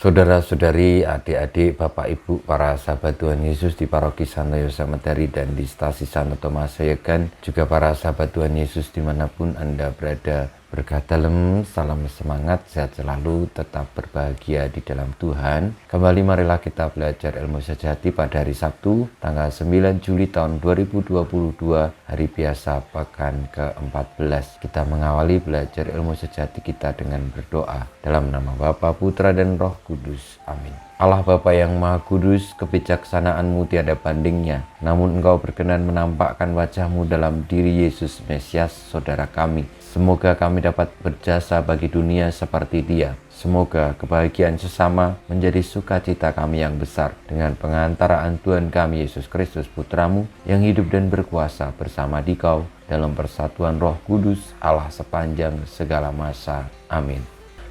Saudara-saudari, adik-adik, Bapak Ibu, para sahabat Tuhan Yesus di Paroki Santo Yosef Medari dan di Stasi Santo Thomas Sayegan, juga para sahabat Tuhan Yesus dimanapun Anda berada, berkah dalam, salam semangat, sehat selalu, tetap berbahagia di dalam Tuhan. Kembali marilah kita belajar ilmu sejati pada hari Sabtu, tanggal 9 Juli tahun 2022, hari biasa pekan ke-14. Kita mengawali belajar ilmu sejati kita dengan berdoa. Dalam nama Bapa, Putra, dan Roh Kudus. Amin. Allah Bapa yang Maha Kudus, kebijaksanaan-Mu tiada bandingnya. Namun Engkau berkenan menampakkan wajah-Mu dalam diri Yesus Mesias, saudara kami. Semoga kami dapat berjasa bagi dunia seperti Dia. Semoga kebahagiaan sesama menjadi sukacita kami yang besar dengan pengantaraan Tuhan kami Yesus Kristus Putra-Mu yang hidup dan berkuasa bersama Dikau dalam persatuan Roh Kudus Allah sepanjang segala masa. Amin.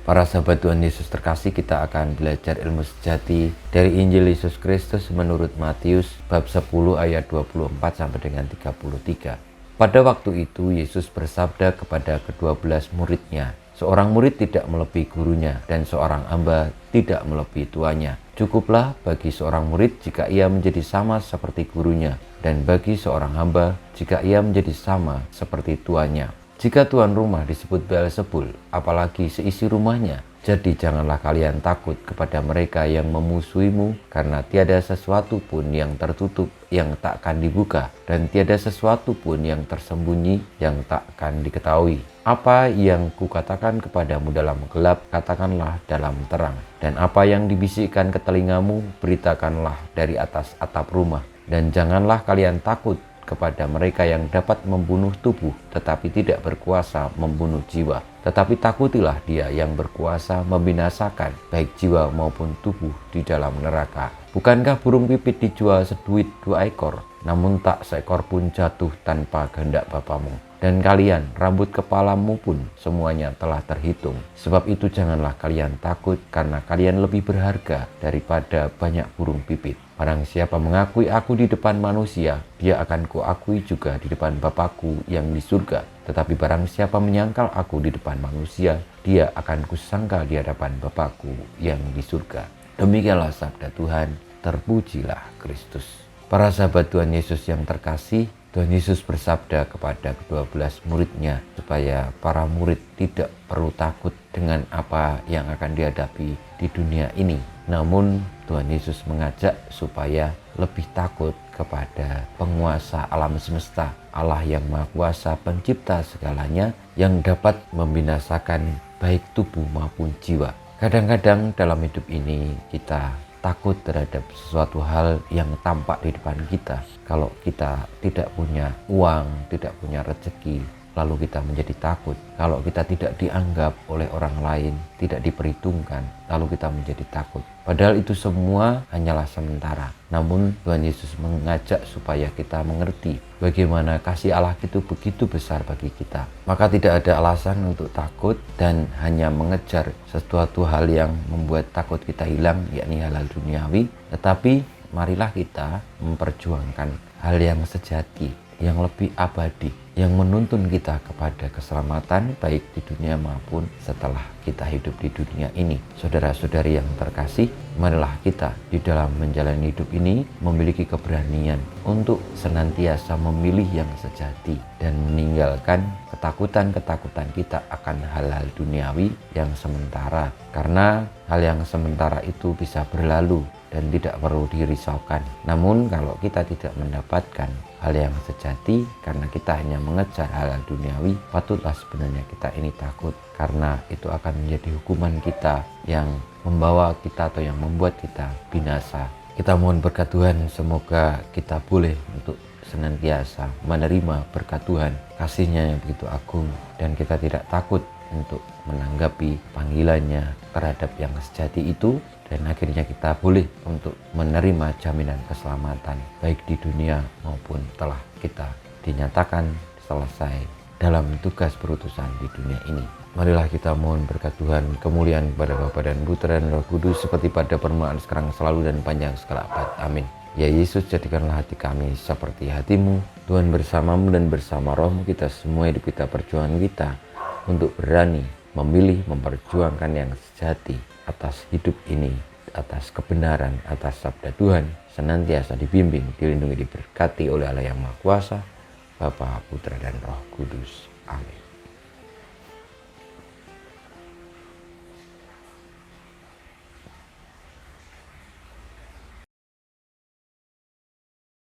Para sahabat Tuhan Yesus terkasih, kita akan belajar ilmu sejati dari Injil Yesus Kristus menurut Matius bab 10 ayat 24 sampai dengan 33. Pada waktu itu Yesus bersabda kepada ke-12 muridnya, seorang murid tidak melebihi gurunya dan seorang hamba tidak melebihi tuannya. Cukuplah bagi seorang murid jika ia menjadi sama seperti gurunya, dan bagi seorang hamba jika ia menjadi sama seperti tuannya. Jika tuan rumah disebut Beelzebul, apalagi seisi rumahnya. Jadi janganlah kalian takut kepada mereka yang memusuhimu, karena tiada sesuatu pun yang tertutup yang takkan dibuka, dan tiada sesuatu pun yang tersembunyi yang takkan diketahui. Apa yang kukatakan kepadamu dalam gelap, katakanlah dalam terang. Dan apa yang dibisikkan ke telingamu, beritakanlah dari atas atap rumah. Dan janganlah kalian takut kepada mereka yang dapat membunuh tubuh tetapi tidak berkuasa membunuh jiwa. Tetapi takutilah Dia yang berkuasa membinasakan baik jiwa maupun tubuh di dalam neraka. Bukankah burung pipit dijual seduit 2 ekor, namun tak seekor pun jatuh tanpa kehendak Bapamu? Dan kalian, rambut kepalamu pun semuanya telah terhitung. Sebab itu janganlah kalian takut, karena kalian lebih berharga daripada banyak burung pipit. Barang siapa mengakui aku di depan manusia, dia akan kuakui juga di depan Bapakku yang di surga. Tetapi barang siapa menyangkal aku di depan manusia, dia akan kusangkal di hadapan Bapakku yang di surga. Demikianlah sabda Tuhan, terpujilah Kristus. Para sahabat Tuhan Yesus yang terkasih, Tuhan Yesus bersabda kepada ke-12 muridnya supaya para murid tidak perlu takut dengan apa yang akan dihadapi di dunia ini. Namun Tuhan Yesus mengajak supaya lebih takut kepada penguasa alam semesta, Allah yang Maha Kuasa, pencipta segalanya, yang dapat membinasakan baik tubuh maupun jiwa. Kadang-kadang dalam hidup ini kita takut terhadap sesuatu hal yang tampak di depan kita. Kalau kita tidak punya uang, tidak punya rezeki, lalu kita menjadi takut. Kalau kita tidak dianggap oleh orang lain, tidak diperhitungkan, lalu kita menjadi takut. Padahal itu semua hanyalah sementara. Namun Tuhan Yesus mengajak supaya kita mengerti bagaimana kasih Allah itu begitu besar bagi kita. Maka tidak ada alasan untuk takut dan hanya mengejar sesuatu hal yang membuat takut kita hilang, yakni hal-hal duniawi. Tetapi marilah kita memperjuangkan hal yang sejati, yang lebih abadi, yang menuntun kita kepada keselamatan baik di dunia maupun setelah kita hidup di dunia ini. Saudara-saudari yang terkasih, marilah kita di dalam menjalani hidup ini memiliki keberanian untuk senantiasa memilih yang sejati dan meninggalkan ketakutan-ketakutan kita akan hal-hal duniawi yang sementara. Karena hal yang sementara itu bisa berlalu dan tidak perlu dirisaukan. Namun kalau kita tidak mendapatkan hal yang sejati karena kita hanya mengejar hal-hal duniawi, patutlah sebenarnya kita ini takut, karena itu akan menjadi hukuman kita yang membawa kita atau yang membuat kita binasa. Kita mohon berkat Tuhan, semoga kita boleh untuk senantiasa menerima berkat Tuhan, kasih-Nya yang begitu agung, dan kita tidak takut untuk menanggapi panggilannya terhadap yang sejati itu, dan akhirnya kita boleh untuk menerima jaminan keselamatan baik di dunia maupun setelah kita dinyatakan selesai dalam tugas perutusan di dunia ini. Marilah kita mohon berkat Tuhan, kemuliaan kepada Bapa dan Putra dan Roh Kudus, seperti pada permulaan sekarang selalu dan panjang segala abad. Amin. Ya Yesus, jadikanlah hati kami seperti hati-Mu. Tuhan bersamamu dan bersama Roh-Mu, kita semua hidup kita, perjuangan kita untuk berani memilih memperjuangkan yang sejati atas hidup ini, atas kebenaran, atas sabda Tuhan, senantiasa dibimbing, dilindungi, diberkati oleh Allah yang Maha Kuasa, Bapa, Putra, dan Roh Kudus. Amin.